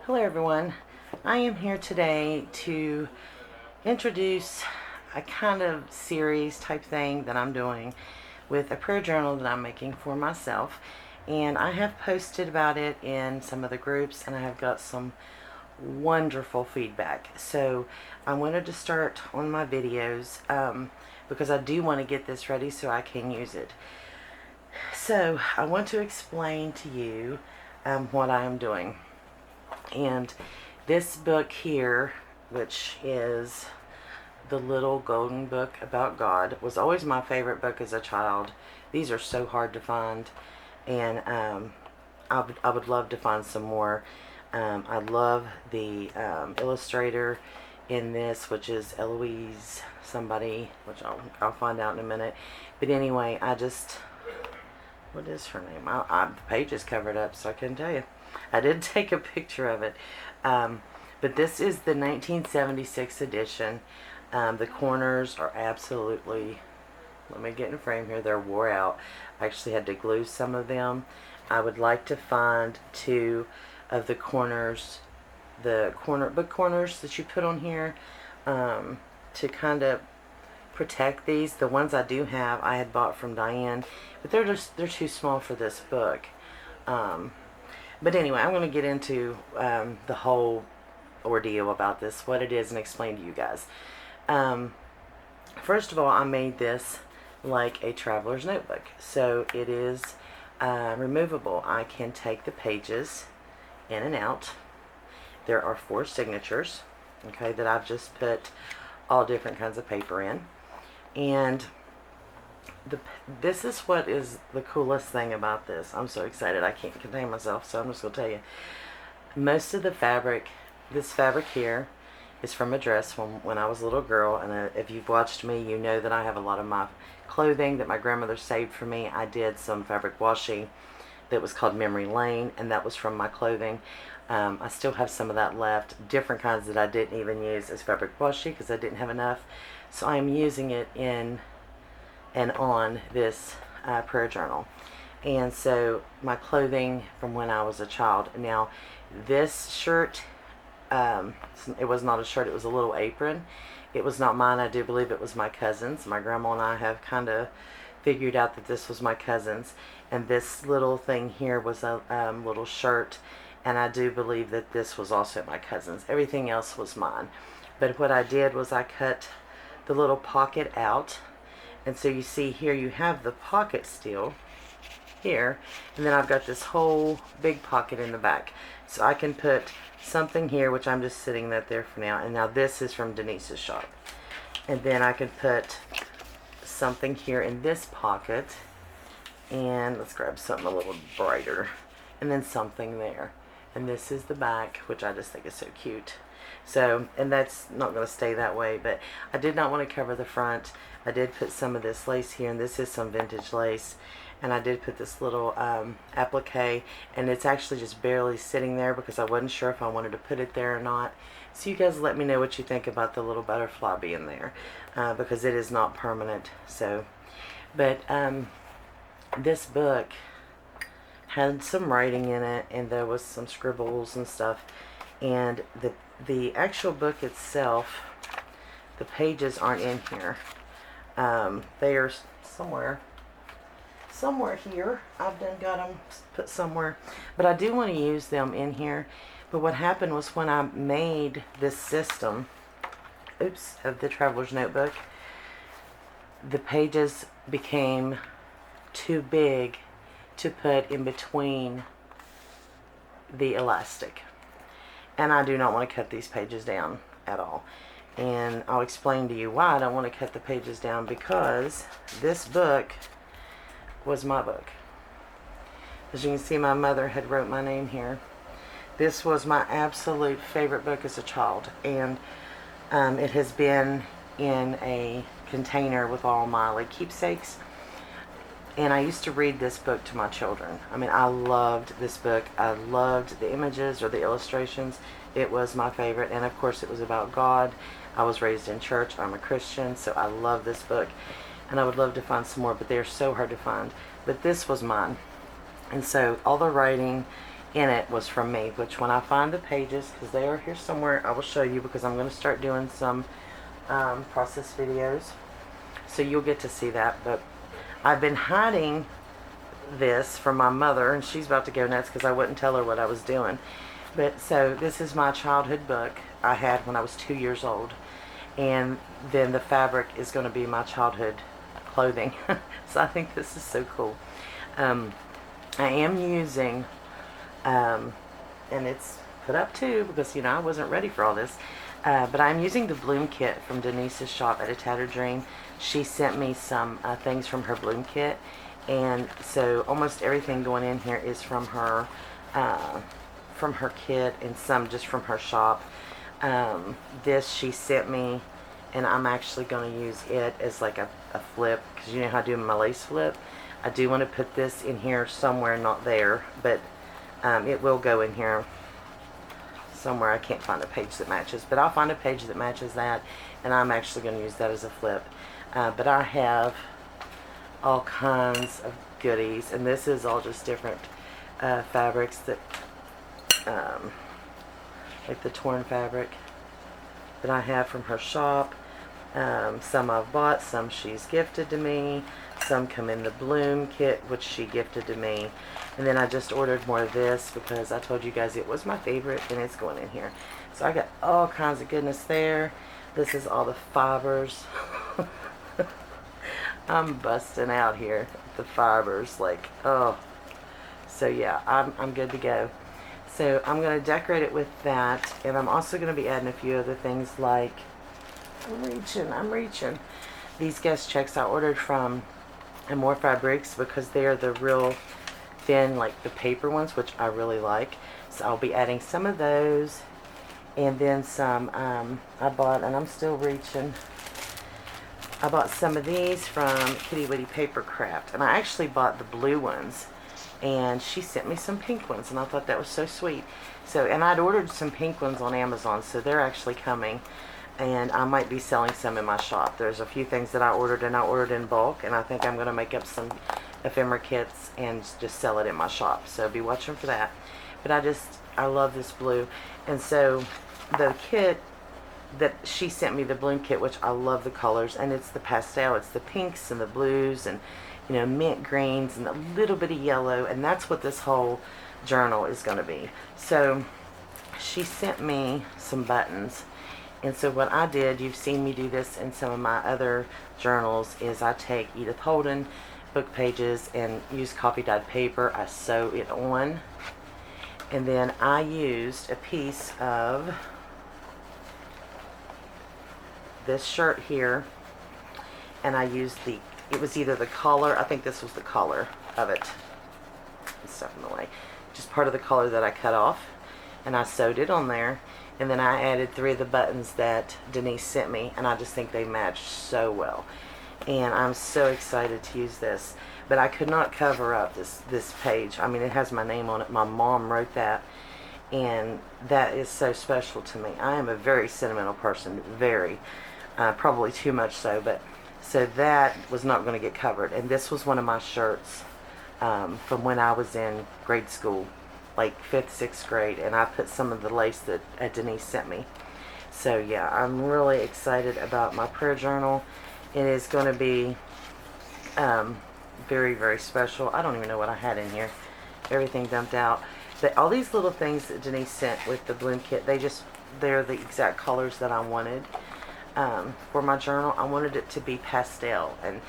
Hello everyone. I am here today to introduce a kind of series type thing that I'm doing with a prayer journal that I'm making for myself, and I have posted about it in some of the groups and I have got some wonderful feedback. So I wanted to start on my videos because I do want to get this ready so I can use it. So I want to explain to you what I am doing. And this book here, which is the Little Golden Book About God, was always my favorite book as a child. These are so hard to find, and I would love to find some more. I love the illustrator in this, which is Eloise somebody, which I'll find out in a minute. But anyway, what is her name? The page is covered up, so I couldn't tell you. I did take a picture of it. But this is the 1976 edition. The corners are absolutely, let me get in frame here, they're wore out. I actually had to glue some of them. I would like to find two of the corners, book corners that you put on here, to kind of protect these. The ones I do have I had bought from Diane, but they're too small for this book. But anyway, I'm going to get into the whole ordeal about this, what it is, and explain to you guys. First of all, I made this like a traveler's notebook. So it is removable. I can take the pages in and out. There are 4 signatures, okay, that I've just put all different kinds of paper in. And this is what is the coolest thing about this. I'm so excited I can't contain myself, so I'm just going to tell you. Most of the fabric, this fabric here, is from a dress from when I was a little girl, and if you've watched me, you know that I have a lot of my clothing that my grandmother saved for me. I did some fabric washi that was called Memory Lane, and that was from my clothing. I still have some of that left, different kinds that I didn't even use as fabric washi because I didn't have enough. So I'm using it in and on this prayer journal. And so my clothing from when I was a child. Now this shirt, it was not a shirt, it was a little apron. It was not mine. I do believe it was my cousin's. My grandma and I have kind of figured out that this was my cousin's, and this little thing here was a little shirt, and I do believe that this was also my cousin's. Everything else was mine. But what I did was I cut the little pocket out, and so you see here you have the pocket still here, and then I've got this whole big pocket in the back, so I can put something here, which I'm just sitting that there for now. And now this is from Denise's shop, and then I can put something here in this pocket, and let's grab something a little brighter, and then something there. And this is the back, which I just think is so cute. So, and that's not going to stay that way, but I did not want to cover the front. I did put some of this lace here, and this is some vintage lace, and I did put this little applique, and it's actually just barely sitting there because I wasn't sure if I wanted to put it there or not. So you guys let me know what you think about the little butterfly being there, because it is not permanent. So, but this book had some writing in it, and there was some scribbles and stuff, and the actual book itself, the pages aren't in here. They are somewhere here. I've done got them put somewhere, but I do want to use them in here. But what happened was when I made this system, of the traveler's notebook, the pages became too big to put in between the elastic, and I do not want to cut these pages down at all. And I'll explain to you why I don't want to cut the pages down, because this book was my book. As you can see, my mother had wrote my name here. This was my absolute favorite book as a child, and it has been in a container with all my like keepsakes, and I used to read this book to my children. I mean, I loved this book. I loved the images or the illustrations. It was my favorite, and of course it was about God. I was raised in church. I'm a Christian, so I love this book, and I would love to find some more, but they're so hard to find. But this was mine, and so all the writing in it was from me, which when I find the pages, because they are here somewhere, I will show you, because I'm going to start doing some process videos. So you'll get to see that. But I've been hiding this from my mother, and she's about to go nuts because I wouldn't tell her what I was doing. But so this is my childhood book I had when I was 2 years old. And then the fabric is going to be my childhood clothing. So I think this is so cool. I am using, and it's put up too because, I wasn't ready for all this. But I'm using the bloom kit from Denise's shop at A Tattered Dream. She sent me some things from her bloom kit. And so almost everything going in here is from her kit, and some just from her shop. This she sent me, and I'm actually going to use it as like a flip, because you know how I do my lace flip. I do want to put this in here somewhere, not there, but it will go in here somewhere. I can't find a page that matches, but I'll find a page that matches that, and I'm actually going to use that as a flip. But I have all kinds of goodies, and this is all just different fabrics that like the torn fabric that I have from her shop. Some I've bought, some she's gifted to me, some come in the bloom kit which she gifted to me, and then I just ordered more of this because I told you guys it was my favorite, and it's going in here. So I got all kinds of goodness there. This is all the fibers. I'm busting out here with the fibers, like, oh. So yeah, I'm good to go. So I'm going to decorate it with that, and I'm also going to be adding a few other things, like, I'm reaching. These guest checks I ordered from More Fabrics because they're the real thin, like the paper ones, which I really like. So I'll be adding some of those, and then some, I bought, and I'm still reaching, I bought some of these from Kitty Witty Paper Craft, and I actually bought the blue ones, and she sent me some pink ones, and I thought that was so sweet. So, and I'd ordered some pink ones on Amazon, so they're actually coming, and I might be selling some in my shop. There's a few things that I ordered, and I ordered in bulk, and I think I'm going to make up some ephemera kits and just sell it in my shop, so be watching for that. But I love this blue, and so the kit that she sent me, the bloom kit, which I love the colors, and it's the pastel, it's the pinks and the blues, and mint greens and a little bit of yellow, and that's what this whole journal is going to be. So she sent me some buttons, and so what I did, you've seen me do this in some of my other journals, is I take Edith Holden book pages and use coffee dyed paper. I sew it on, and then I used a piece of this shirt here, and I used it was either the collar, I think this was the collar of it, stuff in the way, just part of the collar that I cut off, and I sewed it on there, and then I added 3 of the buttons that Denise sent me, and I just think they matched so well, and I'm so excited to use this. But I could not cover up this page. I mean, it has my name on it. My mom wrote that, and that is so special to me. I am a very sentimental person, very, probably too much so, but so that was not going to get covered. And this was one of my shirts from when I was in grade school, like 5th, 6th grade, and I put some of the lace that Denise sent me. So yeah, I'm really excited about my prayer journal. It is going to be very, very special. I don't even know what I had in here. Everything dumped out. But all these little things that Denise sent with the bloom kit, they're the exact colors that I wanted for my journal. I wanted it to be pastel and,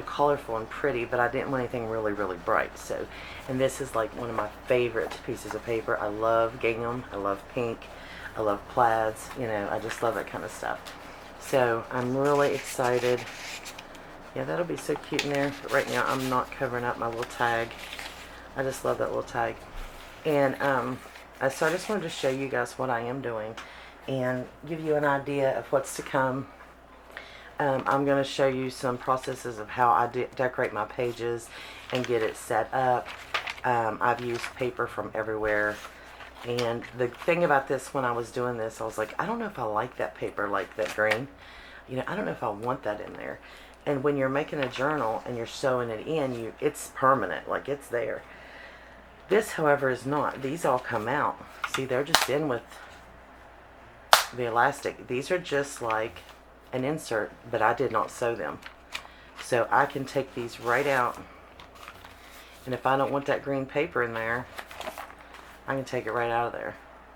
colorful and pretty, but I didn't want anything really, really bright. So, and this is like one of my favorite pieces of paper. I love gingham. I love pink. I love plaids. I just love that kind of stuff. So I'm really excited. Yeah, that'll be so cute in there. But right now I'm not covering up my little tag. I just love that little tag. And so I just wanted to show you guys what I am doing and give you an idea of what's to come. I'm going to show you some processes of how I decorate my pages and get it set up. I've used paper from everywhere. And the thing about this, when I was doing this, I was like, I don't know if I like that paper, like that green. I don't know if I want that in there. And when you're making a journal and you're sewing it in, it's permanent, like it's there. This, however, is not. These all come out. See, they're just in with the elastic. These are just like an insert, but I did not sew them. So I can take these right out, and if I don't want that green paper in there, I can take it right out of there.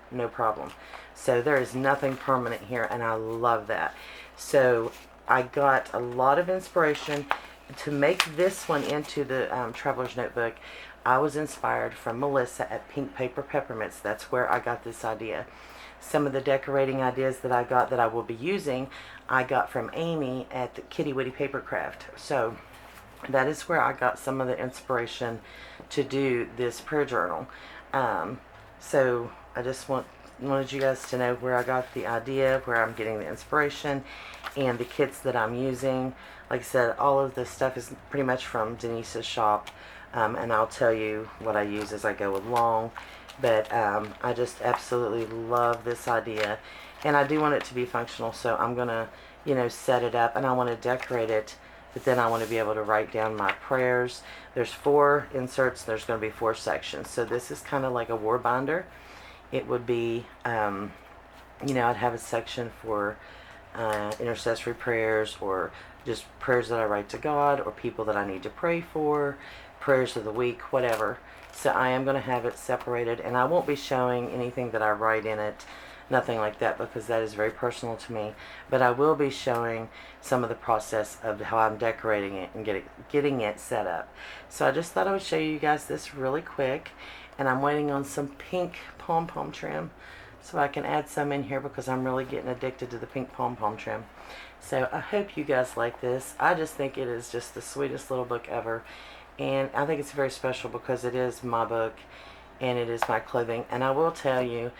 No problem. So there is nothing permanent here, and I love that. So I got a lot of inspiration to make this one into the Traveler's Notebook. I was inspired from Melissa at Pink Paper Peppermints. That's where I got this idea. Some of the decorating ideas that I got that I will be using, I got from Amy at the Kitty Witty Paper Craft. So that is where I got some of the inspiration to do this prayer journal. So I just wanted you guys to know where I got the idea, where I'm getting the inspiration, and the kits that I'm using. Like I said, all of this stuff is pretty much from Denise's shop, and I'll tell you what I use as I go along. But I just absolutely love this idea, and I do want it to be functional, so I'm gonna, set it up, and I want to decorate it, but then I want to be able to write down my prayers. There's 4 inserts. There's going to be 4 sections, so this is kind of like a war binder. It would be, I'd have a section for intercessory prayers, or just prayers that I write to God, or people that I need to pray for, prayers of the week, whatever. So I am going to have it separated, and I won't be showing anything that I write in it, nothing like that, because that is very personal to me. But I will be showing some of the process of how I'm decorating it and getting it set up. So I just thought I would show you guys this really quick, and I'm waiting on some pink pom-pom trim so I can add some in here, because I'm really getting addicted to the pink pom-pom trim. So I hope you guys like this. I just think it is just the sweetest little book ever. And I think it's very special because it is my book and it is my clothing. And I will tell you,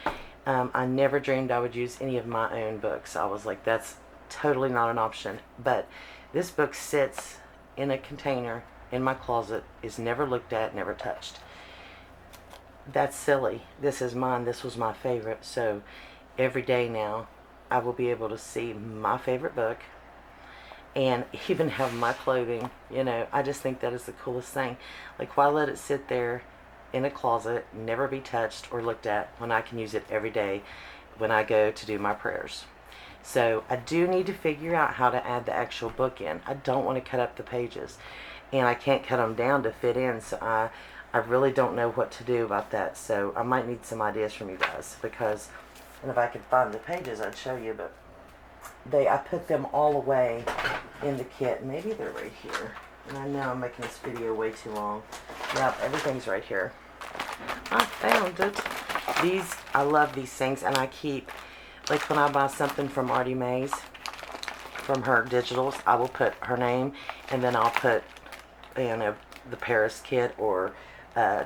I never dreamed I would use any of my own books. I was like, that's totally not an option. But this book sits in a container in my closet, is never looked at, never touched. That's silly. This is mine. This was my favorite. So every day now, I will be able to see my favorite book and even have my clothing. I just think that is the coolest thing. Like, why let it sit there in a closet, never be touched or looked at, when I can use it every day when I go to do my prayers? So I do need to figure out how to add the actual book in. I don't want to cut up the pages, and I can't cut them down to fit in, so I really don't know what to do about that. So I might need some ideas from you guys, because, and if I could find the pages, I'd show you, but I put them all away in the kit. Maybe they're right here. And I know I'm making this video way too long. Yep, everything's right here. I found it. I love these things, and I keep, like when I buy something from Artie Mays, from her digitals, I will put her name, and then I'll put, the Paris kit, or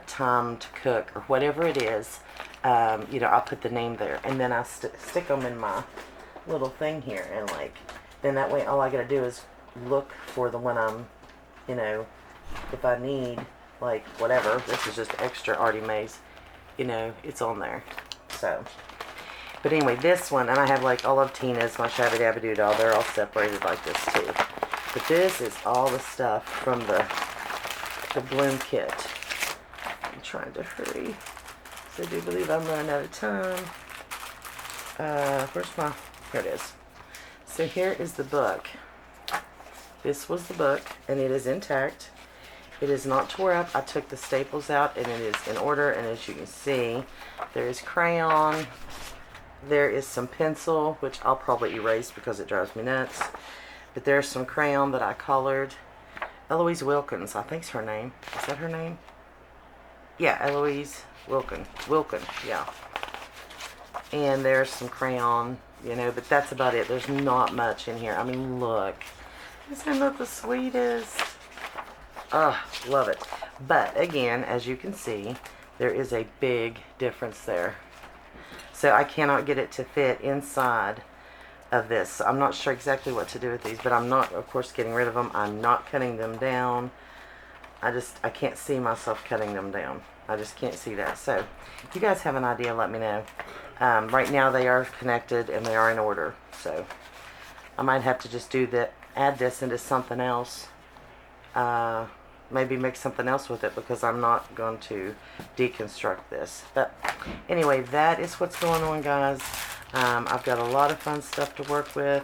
Time to Cook, or whatever it is. I'll put the name there, and then I stick them in my little thing here, and then that way all I gotta do is look for the one I'm, if I need, whatever. This is just extra Artie Mays, it's on there. So, but anyway, this one, and I have all of Tina's, my Shabby Dabby Doo Doll, they're all separated like this too. But this is all the stuff from the Bloom kit. I'm trying to hurry, so I do believe I'm running out of time. Here it is. So here is the book. This was the book, and it is intact. It is not tore up. I took the staples out, and it is in order. And as you can see, there is crayon. There is some pencil, which I'll probably erase because it drives me nuts. But there's some crayon that I colored. Eloise Wilkins, I think's her name. Is that her name? Yeah, Eloise Wilkin, yeah. And there's some crayon, but that's about it. There's not much in here. I mean, look. Isn't that the sweetest? Oh, love it. But again, as you can see, there is a big difference there. So I cannot get it to fit inside of this. So I'm not sure exactly what to do with these, but I'm not, of course, getting rid of them. I'm not cutting them down. I can't see myself cutting them down. I just can't see that. So if you guys have an idea, let me know. Right now they are connected and they are in order. So I might have to just add this into something else. maybe make something else with it, because I'm not going to deconstruct this. But anyway, that is what's going on, guys. I've got a lot of fun stuff to work with,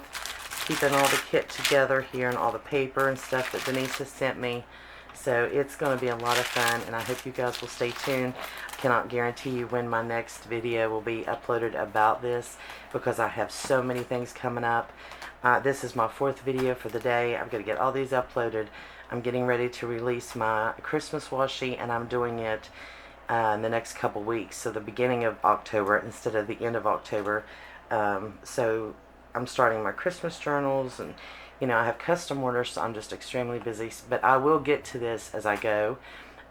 keeping all the kit together here and all the paper and stuff that Denise has sent me. So it's going to be a lot of fun, and I hope you guys will stay tuned. I cannot guarantee you when my next video will be uploaded about this, because I have so many things coming up. This is my 4th video for the day. I'm going to get all these uploaded. I'm getting ready to release my Christmas washi, and I'm doing it in the next couple weeks, so the beginning of October instead of the end of October. So I'm starting my Christmas journals, and you know, I have custom orders, so I'm just extremely busy, but I will get to this as I go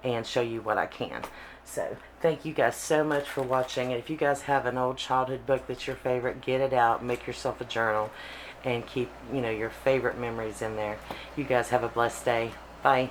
and show you what I can. So thank you guys so much for watching, and if you guys have an old childhood book that's your favorite, get it out, make yourself a journal, and keep, you know, your favorite memories in there. You guys have a blessed day. Bye.